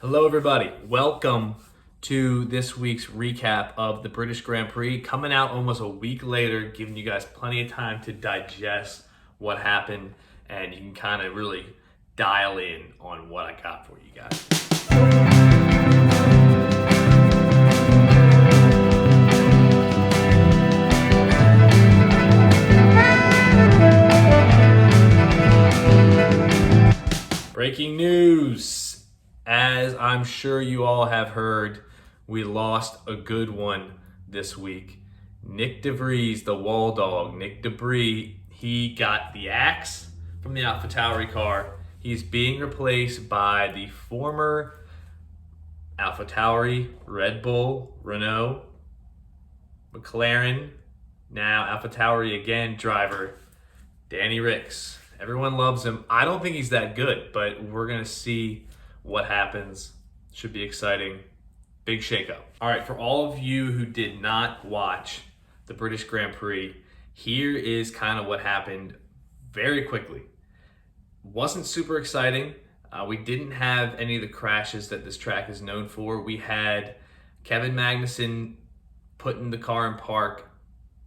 Hello everybody, welcome to this week's recap of the British Grand Prix, coming out almost a week later, giving you guys plenty of time to digest what happened, and you can kind of really dial in on what I got for you guys. Breaking news. As I'm sure you all have heard, we lost a good one this week. Nick DeVries, the wall dog, Nick Debris, he got the axe from the AlphaTauri car. He's being replaced by the former AlphaTauri, Red Bull, Renault, McLaren, now AlphaTauri again driver, Danny Ricks. Everyone loves him. I don't think he's that good, but we're going to see what happens. Should be exciting. Big shakeup. All right, for all of you who did not watch the British Grand Prix, here is kind of what happened very quickly. Wasn't super exciting. We didn't have any of the crashes that this track is known for. We had Kevin Magnussen putting the car in park,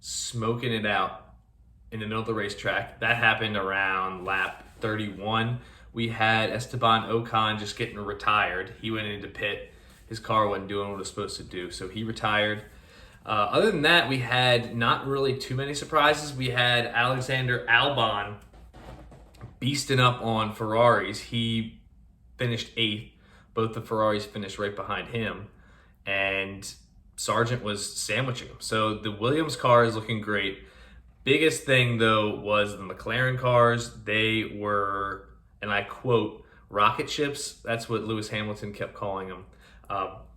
smoking it out in the middle of the racetrack. That happened around lap 31. We had Esteban Ocon just getting retired. He went into pit. His car wasn't doing what it was supposed to do, so he retired. Other than that, we had not really too many surprises. We had Alexander Albon beasting up on Ferraris. He finished 8th. Both the Ferraris finished right behind him, and Sargent was sandwiching him. So the Williams car is looking great. Biggest thing, though, was the McLaren cars. They were, and I quote, rocket ships. That's what Lewis Hamilton kept calling them.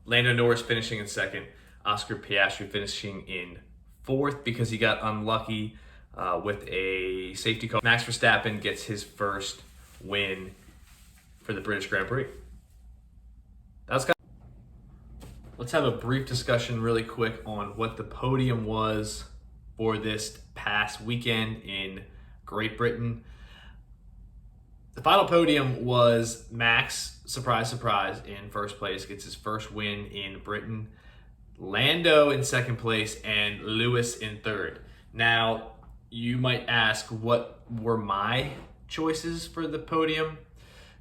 Lando Norris finishing in second. Oscar Piastri finishing in 4th because he got unlucky with a safety car. Max Verstappen gets his first win for the British Grand Prix. Let's have a brief discussion really quick on what the podium was for this past weekend in Great Britain. The final podium was Max, surprise, surprise, in first place, gets his first win in Britain. Lando in second place and Lewis in third. Now, you might ask, what were my choices for the podium?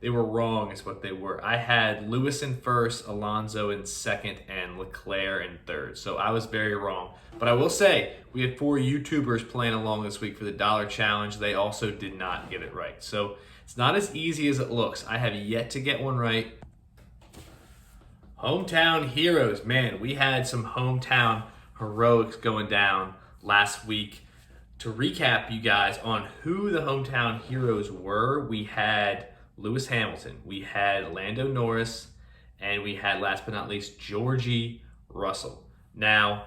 They were wrong is what they were. I had Lewis in first, Alonso in second, and Leclerc in third. So I was very wrong. But I will say, we had 4 YouTubers playing along this week for the dollar challenge. They also did not get it right. So it's not as easy as it looks. I have yet to get one right. Hometown heroes. Man, we had some hometown heroics going down last week. To recap you guys on who the hometown heroes were, we had Lewis Hamilton, we had Lando Norris, and we had, last but not least, Georgie Russell. Now,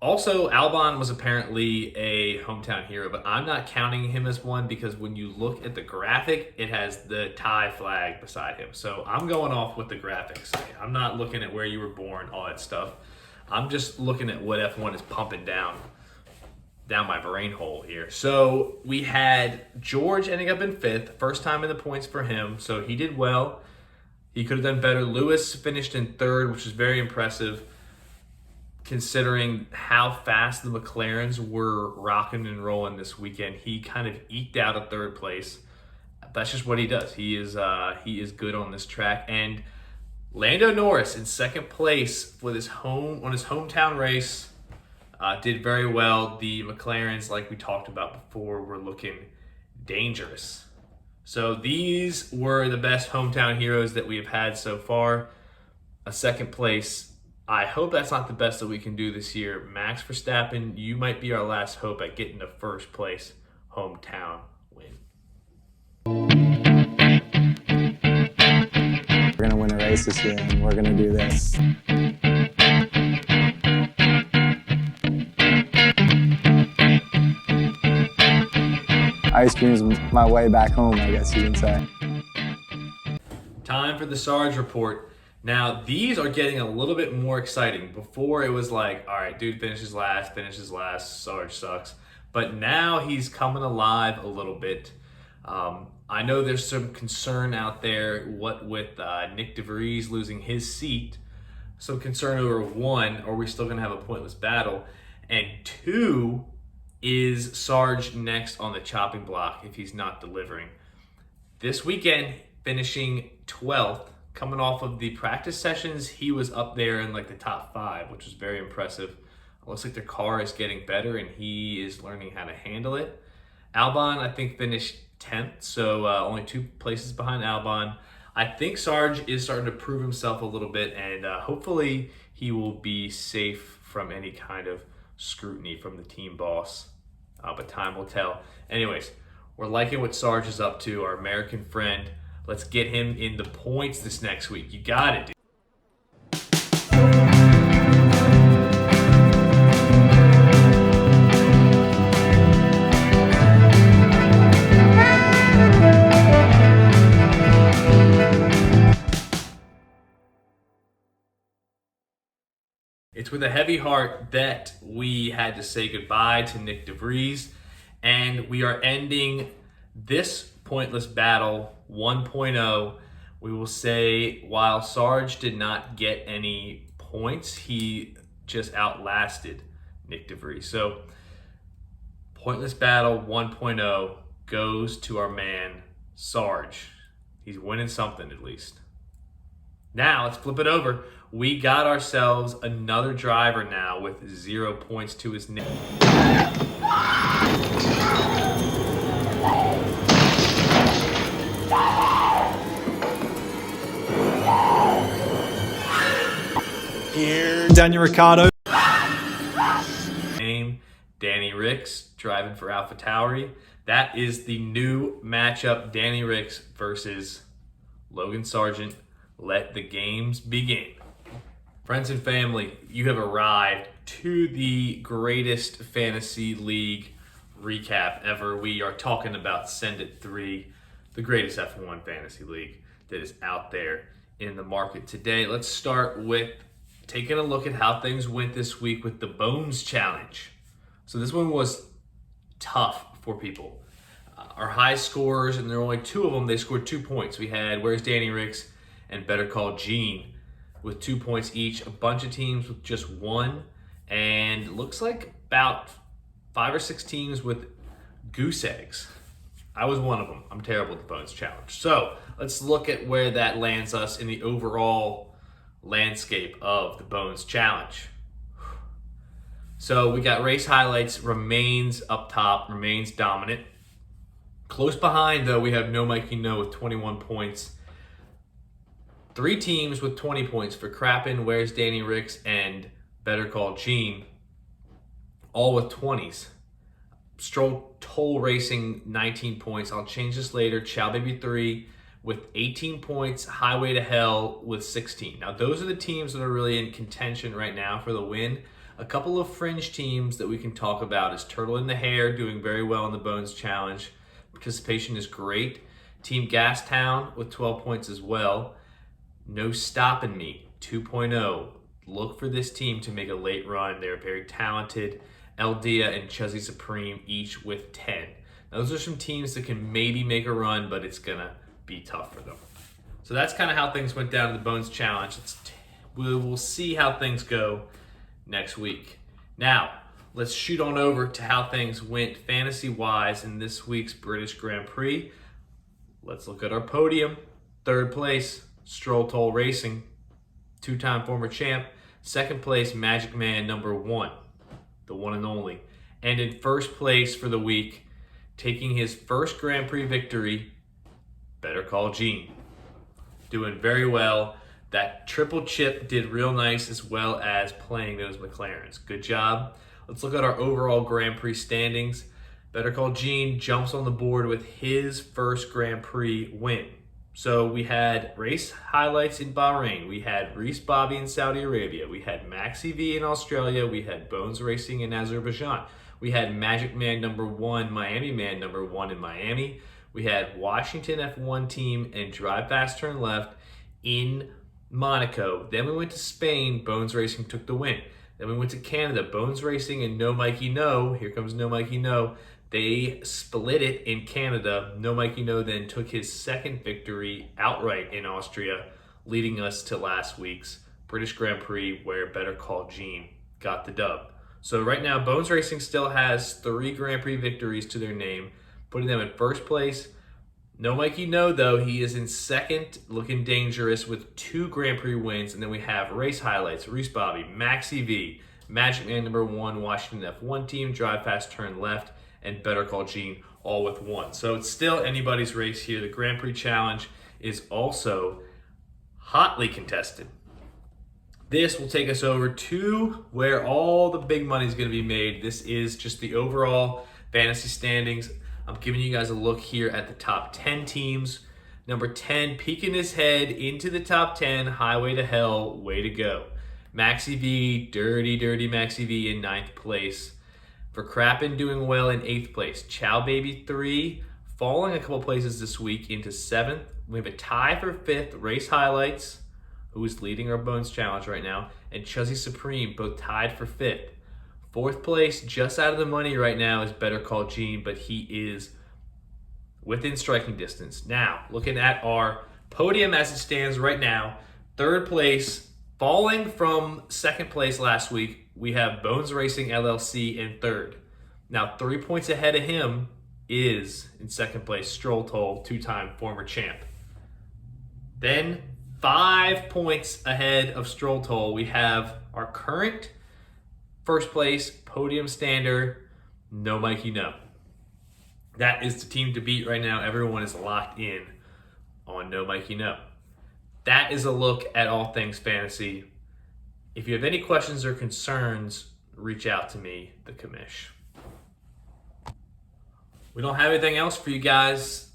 also, Albon was apparently a hometown hero, but I'm not counting him as one because when you look at the graphic, it has the Thai flag beside him. So I'm going off what the graphics say. I'm not looking at where you were born, all that stuff. I'm just looking at what F1 is pumping down my brain hole here. So we had George ending up in 5th, first time in the points for him, so he did well. He could have done better. Lewis finished in 3rd, which is very impressive considering how fast the McLarens were rocking and rolling this weekend. He kind of eked out a 3rd place. That's just what he does. He is good on this track. And Lando Norris in 2nd place for his hometown race. Did very well. The McLarens, like we talked about before, were looking dangerous. So these were the best hometown heroes that we have had so far. A 2nd place. I hope that's not the best that we can do this year. Max Verstappen, you might be our last hope at getting a 1st place hometown win. We're going to win a race this year, and we're going to do this. Ice cream's my way back home, I guess you can say. Time for the SARGE report. Now, these are getting a little bit more exciting. Before, it was like, all right, dude finishes last, SARGE sucks. But now he's coming alive a little bit. I know there's some concern out there, what with Nick DeVries losing his seat. Some concern over one, are we still going to have a pointless battle? And two, is Sarge next on the chopping block if he's not delivering? This weekend, finishing 12th, coming off of the practice sessions, he was up there in like the top 5, which was very impressive. It looks like their car is getting better and he is learning how to handle it. Albon, I think, finished 10th, so only 2 places behind Albon. I think Sarge is starting to prove himself a little bit, and hopefully he will be safe from any kind of scrutiny from the team boss, but time will tell. Anyways, we're liking what Sarge is up to, our American friend. Let's get him in the points this next week. You got it, dude. It's with a heavy heart that we had to say goodbye to Nick DeVries, and we are ending this pointless battle 1.0. We will say, while Sarge did not get any points, he just outlasted Nick DeVries. So, pointless battle 1.0 goes to our man, Sarge. He's winning something at least. Now, let's flip it over. We got ourselves another driver now with 0 points to his name. Here, Daniel Ricciardo. Name, Danny Ricks, driving for AlphaTauri. That is the new matchup, Danny Ricks versus Logan Sargent. Let the games begin. Friends and family, you have arrived to the greatest fantasy league recap ever. We are talking about Send It 3, the greatest F1 fantasy league that is out there in the market today. Let's start with taking a look at how things went this week with the Bones Challenge. So this one was tough for people. Our high scorers, and there were only 2 of them, they scored 2 points. We had Where's Danny Ricks and Better Call Gene with 2 points each. A bunch of teams with just 1, and it looks like about 5 or 6 teams with goose eggs. I was one of them. I'm terrible at the Bones Challenge. So let's look at where that lands us in the overall landscape of the Bones Challenge. So we got race highlights, remains up top, remains dominant. Close behind, though, we have No Mikey No with 21 points. 3 teams with 20 points for Crappin, Where's Danny Ricks, and Better Call Gene, all with 20s. Stroll Toll Racing, 19 points. I'll change this later. Chow Baby 3 with 18 points. Highway to Hell with 16. Now, those are the teams that are really in contention right now for the win. A couple of fringe teams that we can talk about is Turtle in the Hair, doing very well in the Bones Challenge. Participation is great. Team Gastown with 12 points as well. No Stopping Me, 2.0. Look for this team to make a late run. They're very talented. Eldia and Chuzzy Supreme each with 10. Now, those are some teams that can maybe make a run, but it's going to be tough for them. So that's kind of how things went down in the Bones Challenge. We'll see how things go next week. Now, let's shoot on over to how things went fantasy-wise in this week's British Grand Prix. Let's look at our podium. 3rd place, Stroll Toll Racing, 2-time former champ. 2nd place, Magic Man number 1, the one and only. And in 1st place for the week, taking his first Grand Prix victory, Better Call Gene. Doing very well. That triple chip did real nice, as well as playing those McLarens. Good job. Let's look at our overall Grand Prix standings. Better Call Gene jumps on the board with his first Grand Prix win. So we had race highlights in Bahrain. We had Reese Bobby in Saudi Arabia. We had Maxi V in Australia. We had Bones Racing in Azerbaijan. We had Magic Man number 1, Miami Man number 1 in Miami. We had Washington F1 team and Drive Fast Turn Left in Monaco. Then we went to Spain. Bones Racing took the win. Then we went to Canada. Bones Racing and No Mikey No. Here comes No Mikey No. They split it in Canada. No Mikey No then took his second victory outright in Austria, leading us to last week's British Grand Prix, where Better Call Gene got the dub. So right now, Bones Racing still has 3 Grand Prix victories to their name, putting them in first place. No Mikey No, though, he is in second, looking dangerous with 2 Grand Prix wins. And then we have race highlights, Reese Bobby, Maxi V, Magic Man number 1, Washington F1 team, Drive Fast Turn Left, and Better Call Gene, all with 1. So it's still anybody's race here. The Grand Prix Challenge is also hotly contested. This will take us over to where all the big money is going to be made. This is just the overall fantasy standings. I'm giving you guys a look here at the top 10 teams. Number 10, peeking his head into the top 10, Highway to Hell, way to go. Maxi V, dirty Maxi V in 9th place. For Crappin doing well in 8th place. Chow Baby 3, falling a couple places this week into 7th. We have a tie for 5th, Race Highlights, who is leading our Bones Challenge right now, and Chuzzy Supreme, both tied for 5th. 4th place, just out of the money right now, is Better Call Gene, but he is within striking distance. Now, looking at our podium as it stands right now, 3rd place, falling from 2nd place last week, we have Bones Racing LLC in 3rd. Now, 3 points ahead of him is, in 2nd place, Stroll Toll, 2-time former champ. Then, 5 points ahead of Stroll Toll, we have our current first place podium stander, No Mikey No. That is the team to beat right now. Everyone is locked in on No Mikey No. That is a look at all things fantasy. If you have any questions or concerns, reach out to me, the commish. We don't have anything else for you guys